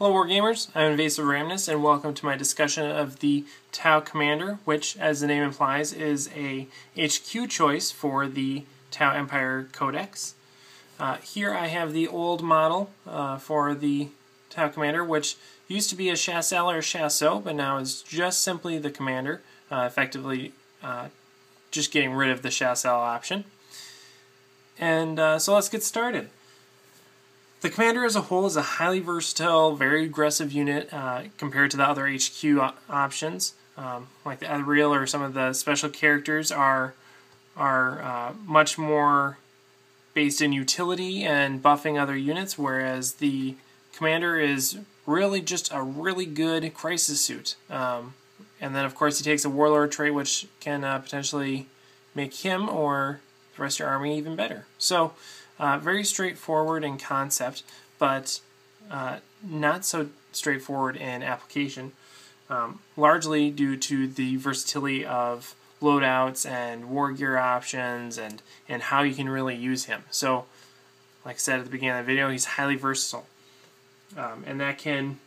Hello Wargamers, I'm Invasive Ramnus and welcome to my discussion of the Tau Commander, which, as the name implies, is a HQ choice for the Tau Empire Codex. Here I have the old model for the Tau Commander, which used to be a Chassel or Chasseau, but now is just simply the Commander, effectively just getting rid of the Chassel option. And so let's get started. The Commander as a whole is a highly versatile, very aggressive unit compared to the other HQ options. Like the Adriel or some of the special characters are much more based in utility and buffing other units, whereas the Commander is really just a really good crisis suit. And then of course he takes a Warlord trait, which can potentially make him or the rest of your army even better. So very straightforward in concept, but not so straightforward in application, largely due to the versatility of loadouts and war gear options and how you can really use him. So, like I said at the beginning of the video, he's highly versatile. And that can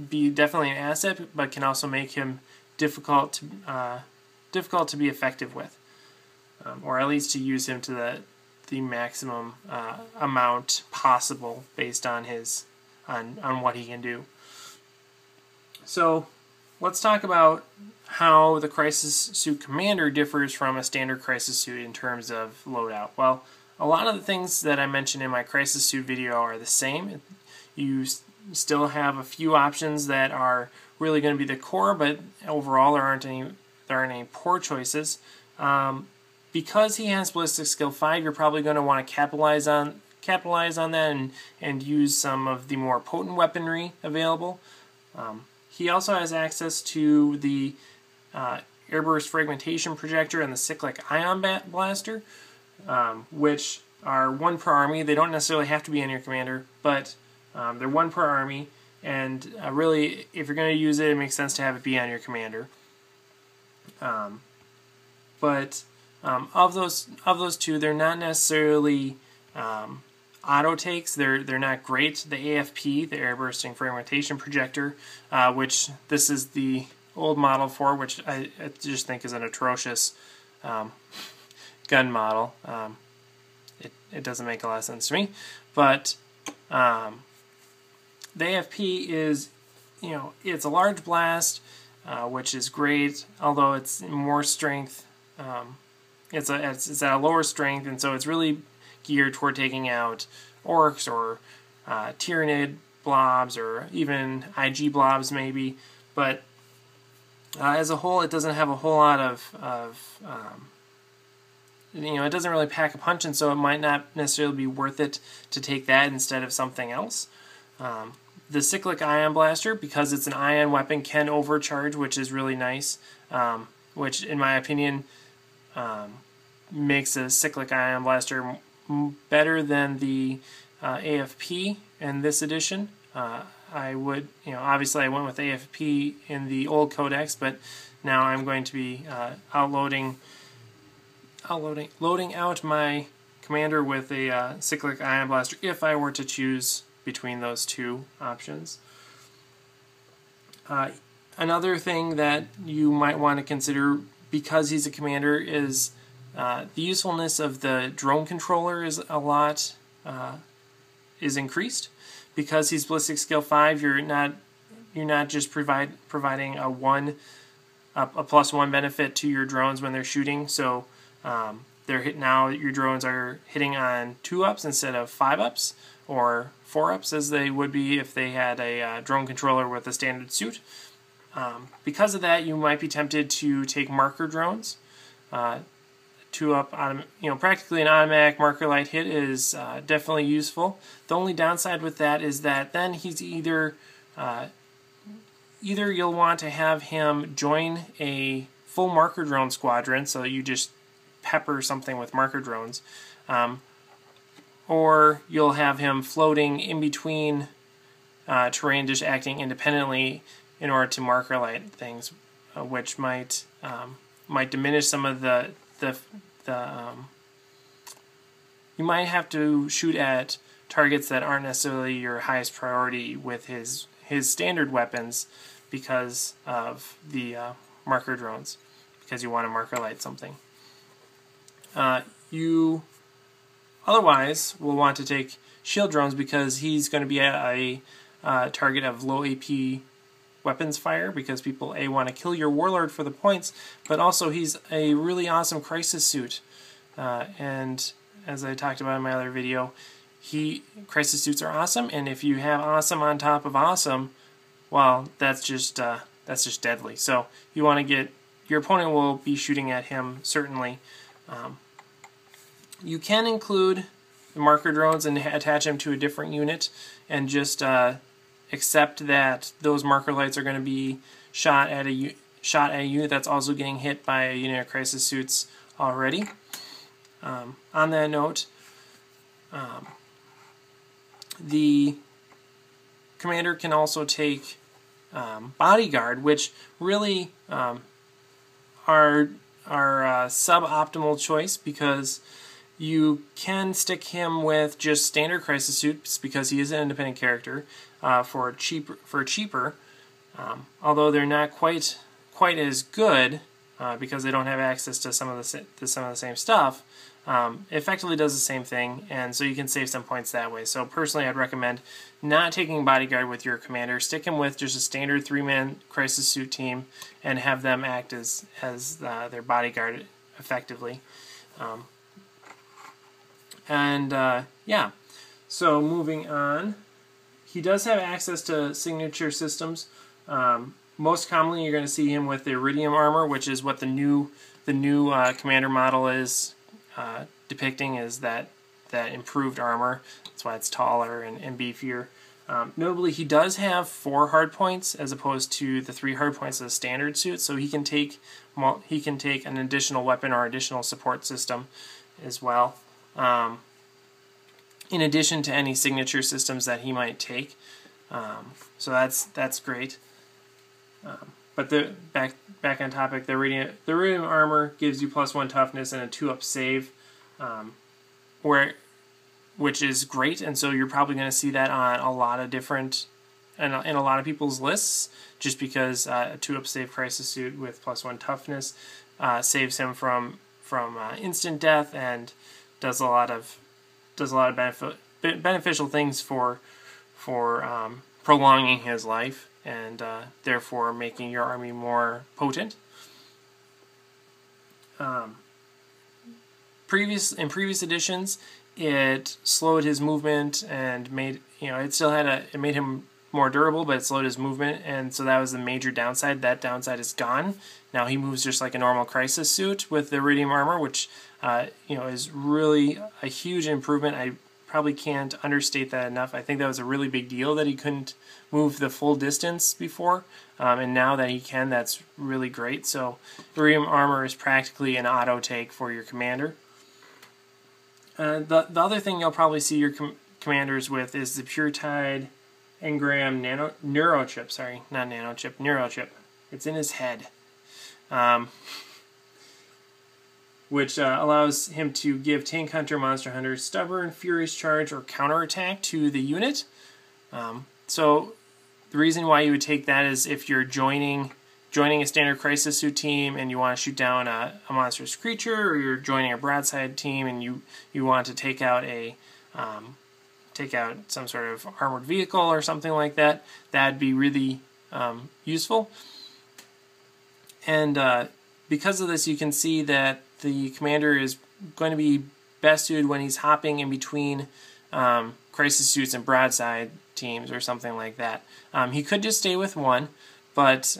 be definitely an asset, but can also make him difficult to be effective with, or at least to use him to the maximum amount possible based on on what he can do. So let's talk about how the Crisis Suit Commander differs from a standard Crisis Suit in terms of loadout. Well, a lot of the things that I mentioned in my Crisis Suit video are the same. You still have a few options that are really going to be the core, but overall there aren't any poor choices. Because he has Ballistic Skill 5, you're probably going to want to capitalize on that and use some of the more potent weaponry available. He also has access to the Airburst Fragmentation Projector and the Cyclic Ion Blaster, which are 1 per army. They don't necessarily have to be in your commander, but they're 1 per army, and really, if you're going to use it, it makes sense to have it be on your commander. Of those two, they're not necessarily auto takes. They're not great. The AFP, the Air Bursting Fragmentation Projector, which this is the old model for, which I just think is an atrocious gun model. It doesn't make a lot of sense to me, but the AFP is, it's a large blast, which is great, although it's more strength. It's at a lower strength, and so it's really geared toward taking out orcs or Tyranid blobs or even IG blobs maybe. But as a whole, it doesn't have a whole lot of it doesn't really pack a punch, and so it might not necessarily be worth it to take that instead of something else. The Cyclic Ion Blaster, because it's an ion weapon, can overcharge, which is really nice, which in my opinion makes a Cyclic Ion Blaster better than the AFP in this edition. I would, obviously I went with AFP in the old Codex, but now I'm going to be loading out my commander with a Cyclic Ion Blaster if I were to choose between those two options. Another thing that you might want to consider, because he's a commander, is the usefulness of the drone controller is increased. Because he's Ballistic Skill 5, you're not just providing a +1 benefit to your drones when they're shooting. So now your drones are hitting on 2-ups instead of 5-ups or 4-ups as they would be if they had a drone controller with a standard suit. Because of that, you might be tempted to take marker drones. 2-up, practically an automatic marker light hit is definitely useful. The only downside with that is that then he's either you'll want to have him join a full marker drone squadron, so you just pepper something with marker drones, or you'll have him floating in between terrain, just acting independently in order to marker light things, which might diminish some of you might have to shoot at targets that aren't necessarily your highest priority with his standard weapons because of the marker drones, because you want to marker light something. You otherwise will want to take shield drones because he's going to be a target of low AP weapons fire, because people want to kill your warlord for the points, but also he's a really awesome crisis suit. And as I talked about in my other video, crisis suits are awesome, and if you have awesome on top of awesome, well, that's just deadly. So you want to get, your opponent will be shooting at him certainly. You can include the marker drones and attach them to a different unit, and just accept that those marker lights are going to be shot at a unit that's also getting hit by a unit of crisis suits already. On that note, the commander can also take Bodyguard, which really are suboptimal choice, because you can stick him with just standard crisis suits because he is an independent character for cheaper. Although they're not quite as good because they don't have access to some of the same stuff. Effectively does the same thing, and so you can save some points that way. So personally, I'd recommend not taking Bodyguard with your commander. Stick him with just a standard 3-man crisis suit team and have them act as their bodyguard effectively. Yeah, so moving on, he does have access to signature systems. Most commonly, you're going to see him with the Iridium armor, which is what the new commander model is depicting, is that improved armor. That's why it's taller and beefier. Notably, he does have 4 hard points as opposed to the 3 hard points of the standard suit, so he can take an additional weapon or additional support system as well, in addition to any signature systems that he might take. So that's great. But back on topic, the Iridium armor gives you +1 toughness and a 2-up save, which is great, and so you're probably going to see that on a lot of different, in a lot of people's lists, just because a 2-up save crisis suit with +1 toughness saves him from instant death and does a lot of beneficial things for prolonging his life, and therefore making your army more potent. In previous editions, it slowed his movement and made it made him more durable, but it slowed his movement, and so that was the major downside. That downside is gone. Now he moves just like a normal crisis suit with the Iridium armor, which is really a huge improvement. I probably can't understate that enough. I think that was a really big deal that he couldn't move the full distance before, and now that he can, that's really great. So Iridium armor is practically an auto take for your commander. The other thing you'll probably see your commanders with is the Pure Tide Engram neurochip. Sorry, not nanochip, neurochip. It's in his head, which allows him to give Tank Hunter, Monster Hunter, Stubborn, Furious Charge, or Counterattack to the unit. So the reason why you would take that is if you're joining a standard crisis suit team and you want to shoot down a monstrous creature, or you're joining a broadside team and you want to take out some sort of armored vehicle or something like that, that'd be really useful. And because of this, you can see that the commander is going to be best suited when he's hopping in between crisis suits and broadside teams or something like that. He could just stay with one, but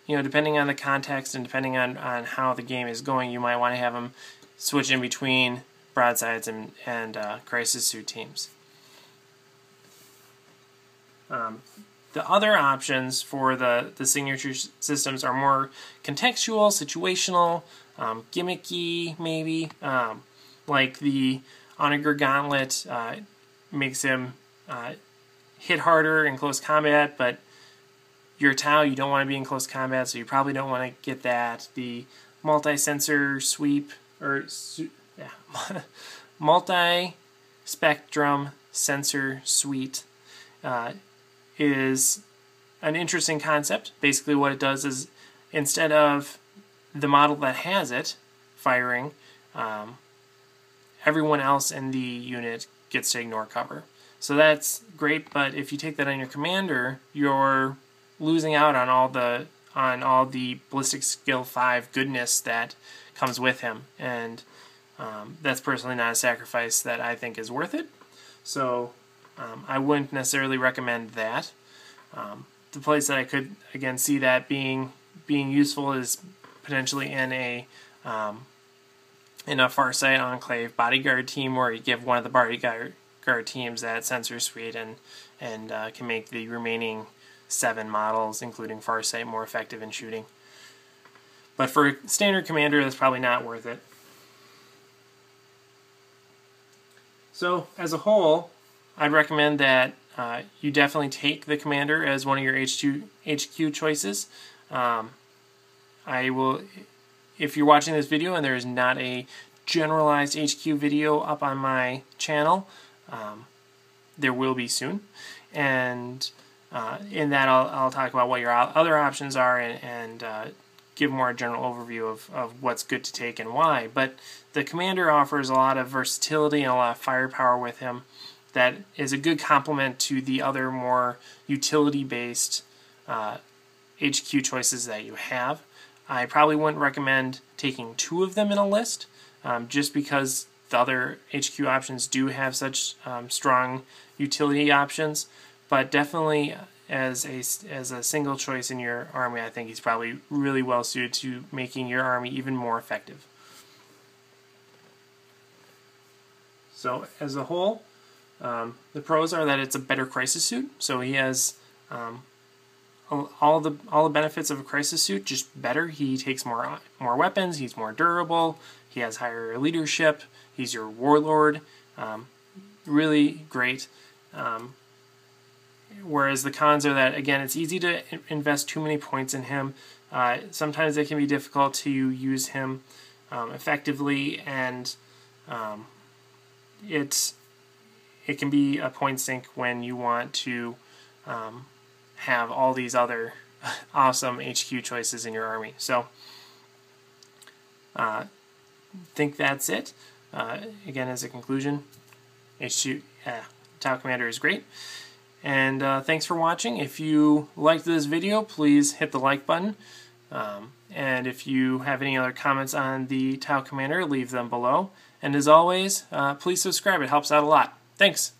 depending on the context and depending on how the game is going, you might want to have him switch in between broadsides and crisis suit teams. The other options for the signature systems are more contextual, situational, gimmicky maybe, like the Onager Gauntlet makes him hit harder in close combat, but you're a Tau, you don't want to be in close combat, so you probably don't want to get that. The multi-sensor sweep, or multi-spectrum sensor suite is an interesting concept. Basically what it does is, instead of the model that has it firing, everyone else in the unit gets to ignore cover. So that's great, but if you take that on your commander, you're losing out on all the ballistic skill 5 goodness that comes with him, and that's personally not a sacrifice that I think is worth it. So I wouldn't necessarily recommend that. The place that I could again see that being useful is potentially in a Farsight Enclave Bodyguard team, where you give one of the Bodyguard teams that sensor suite and can make the remaining 7 models, including Farsight, more effective in shooting. But for a standard commander, that's probably not worth it. So as a whole, I'd recommend that you definitely take the commander as one of your HQ choices. If you're watching this video and there is not a generalized HQ video up on my channel, there will be soon, and in that I'll talk about what your other options are and give more a general overview of what's good to take and why. But the commander offers a lot of versatility and a lot of firepower with him that is a good complement to the other more utility-based HQ choices that you have. I probably wouldn't recommend taking 2 of them in a list, just because the other HQ options do have such strong utility options. But definitely as a single choice in your army, I think he's probably really well suited to making your army even more effective. So as a whole, the pros are that it's a better crisis suit. So he has all the benefits of a crisis suit, just better. He takes more weapons. He's more durable. He has higher leadership. He's your warlord. Really great. Whereas the cons are that, again, it's easy to invest too many points in him. Sometimes it can be difficult to use him effectively, and it can be a point sink when you want to have all these other awesome HQ choices in your army. So think that's it. Again, as a conclusion, Tau Commander is great. And thanks for watching. If you liked this video, please hit the like button. And if you have any other comments on the Tau Commander, leave them below. And as always, please subscribe. It helps out a lot. Thanks.